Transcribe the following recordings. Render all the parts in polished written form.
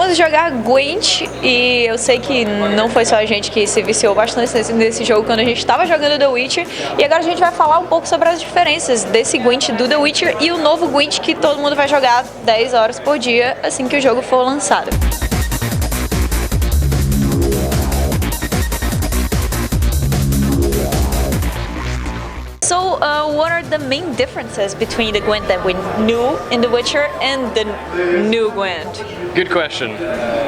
Acabamos de jogar Gwent e eu sei que não foi só a gente que se viciou bastante nesse jogo quando a gente estava jogando The Witcher. E agora a gente vai falar um pouco sobre as diferenças desse Gwent do The Witcher e o novo Gwent que todo mundo vai jogar 10 horas por dia assim que o jogo for lançado. So, what are the main differences between the Gwent that we knew in The Witcher and the new Gwent? Good question.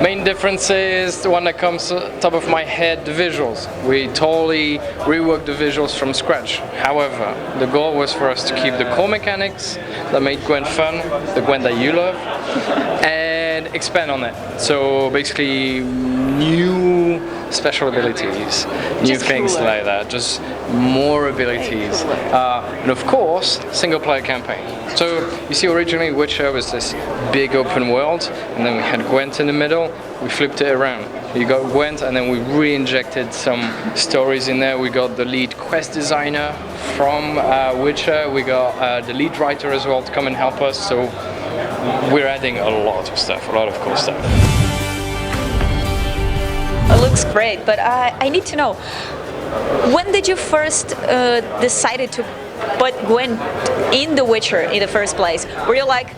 Main difference is the one that comes top of my head, the visuals. We totally reworked the visuals from scratch. However, the goal was for us to keep the core mechanics that made Gwent fun, the Gwent that you love, and expand on it. So basically new special abilities, new things like that, just more abilities. And of course, single player campaign. So you see, originally Witcher was this big open world, and then we had Gwent in the middle. We flipped it around. You got Gwent, and then we re-injected some stories in there. We got the lead quest designer from Witcher. We got the lead writer as well to come and help us. So we're adding a lot of stuff, a lot of cool stuff. It looks great, but I need to know, when did you first decided to put Gwent in The Witcher in the first place? Were you like,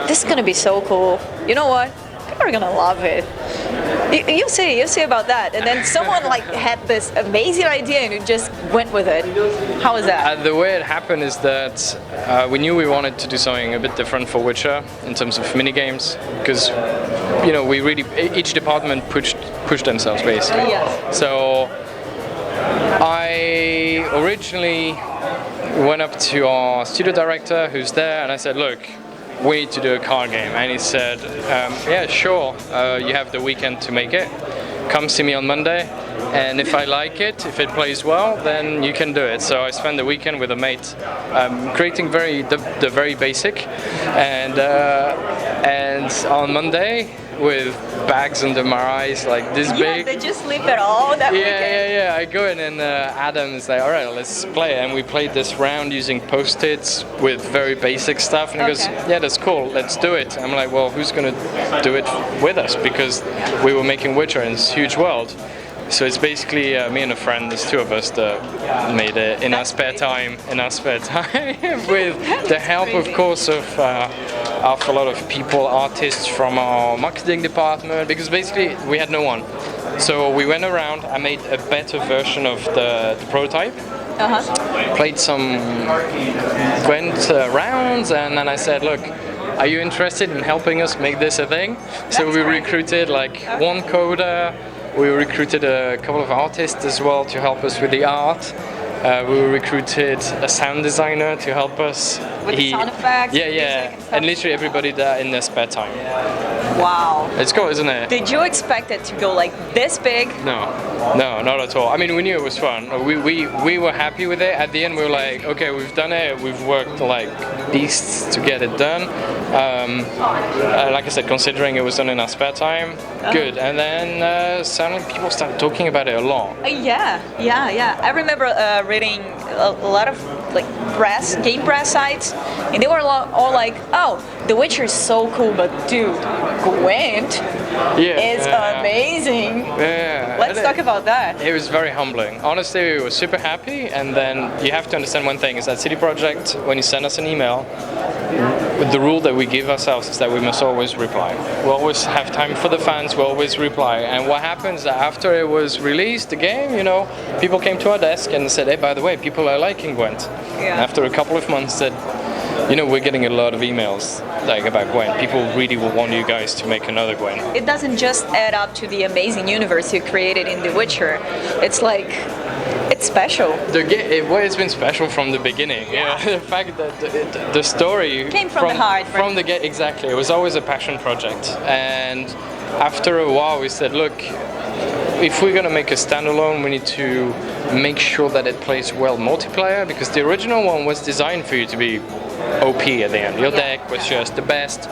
this is gonna be so cool, you know what, people are gonna love it. You see about that, and then someone like had this amazing idea and you just went with it. How was that? The way it happened is that we knew we wanted to do something a bit different for Witcher in terms of mini games, because you know we really each department pushed themselves basically. Yes. So I originally went up to our studio director who's there, and I said, look, we need to do a card game. And he said, yeah, sure, you have the weekend to make it. Come see me on Monday, and if I like it, if it plays well, then you can do it. So I spent the weekend with a mate creating the very basic, and on Monday, with bags under my eyes like this big. Did you sleep at all that weekend? Yeah. I go in and Adam is like, all right, let's play. And we played this round using post-its with very basic stuff. And he goes, yeah, that's cool, let's do it. I'm like, well, who's going to do it with us? Because we were making Witcher in this huge world. So it's basically me and a friend, there's two of us that made it in our spare time, with the help, of course, of a lot of people, artists from our marketing department, because basically we had no one. So we went around, I made a better version of the prototype, played some Gwent rounds, and then I said, look, are you interested in helping us make this a thing? So we recruited like one coder. We recruited a couple of artists as well to help us with the art. We recruited a sound designer to help us. With the sound effects? Yeah. And literally everybody there in their spare time. Wow. It's cool, isn't it? Did you expect it to go like this big? No, not at all. I mean, we knew it was fun. We were happy with it. At the end, we were like, okay, we've done it. We've worked like beasts to get it done. Like I said, considering it was done in our spare time, good. And then suddenly people started talking about it a lot. Yeah. I remember reading a lot of like game press sites, and they were all like, oh, The Witcher is so cool, but dude, Gwent is amazing. Yeah. Let's talk about that. It was very humbling. Honestly, we were super happy, and then you have to understand one thing, is that CD Projekt, when you send us an email, the rule that we give ourselves is that we must always reply. We always have time for the fans, we always reply. And what happens after it was released, the game, you know, people came to our desk and said, hey, by the way, people are liking Gwent. Yeah. After a couple of months said, you know, we're getting a lot of emails like about Gwent. People really will want you guys to make another Gwent. It doesn't just add up to the amazing universe you created in The Witcher. It's like, it's special. It's been special from the beginning. Yeah. The fact that the story came from the heart. From the get, exactly. It was always a passion project. And after a while, we said, look, if we're gonna make a standalone, we need to make sure that it plays well multiplayer, because the original one was designed for you to be OP at the end. Your deck was just the best.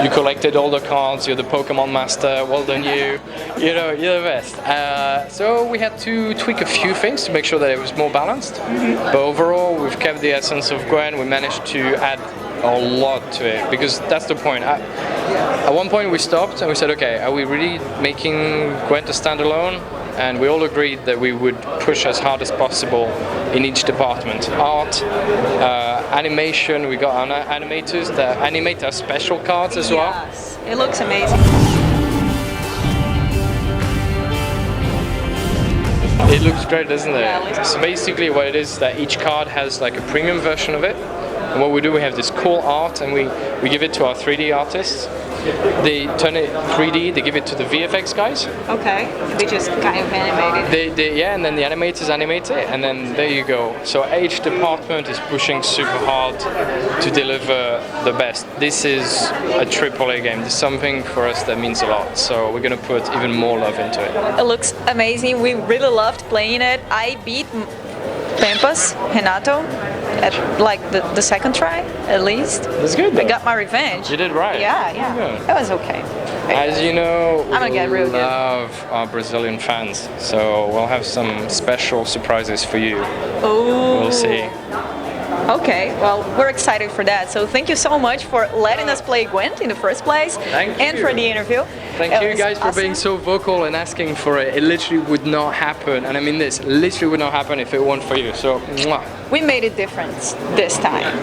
You collected all the cards, you're the Pokemon master, well done you. You know, you're the best. So we had to tweak a few things to make sure that it was more balanced. But overall, we've kept the essence of Gwent. We managed to add a lot to it, because that's the point. At one point we stopped and we said, okay, are we really making Gwent a standalone? And we all agreed that we would push as hard as possible in each department. Art, animation, we got our animators that animate our special cards as well. Yes, it looks amazing. It looks great, doesn't it? Yeah, it looks so basically what it is that each card has like a premium version of it. And what we do, we have this cool art and we give it to our 3D artists. They turn it 3D, they give it to the VFX guys. Okay, they just kind of animated. Yeah, and then the animators animate it, and then there you go. So each department is pushing super hard to deliver the best. This is a AAA game. This is something for us that means a lot. So we're gonna put even more love into it. It looks amazing. We really loved playing it. I beat Pampas, Renato, at like the second try, at least. That's good though. I got my revenge. You did right. Yeah. Good. That was okay. As you know, I'm gonna get real good. love our Brazilian fans, so we'll have some special surprises for you. Oh. We'll see. Okay, well, we're excited for that. So thank you so much for letting us play Gwent in the first place. Thank and you. for the interview. Thank It you was guys for being awesome. so vocal and asking for it. It literally would not happen, and I mean this, literally would not happen if it weren't for you. So, mwah. We made a difference this time.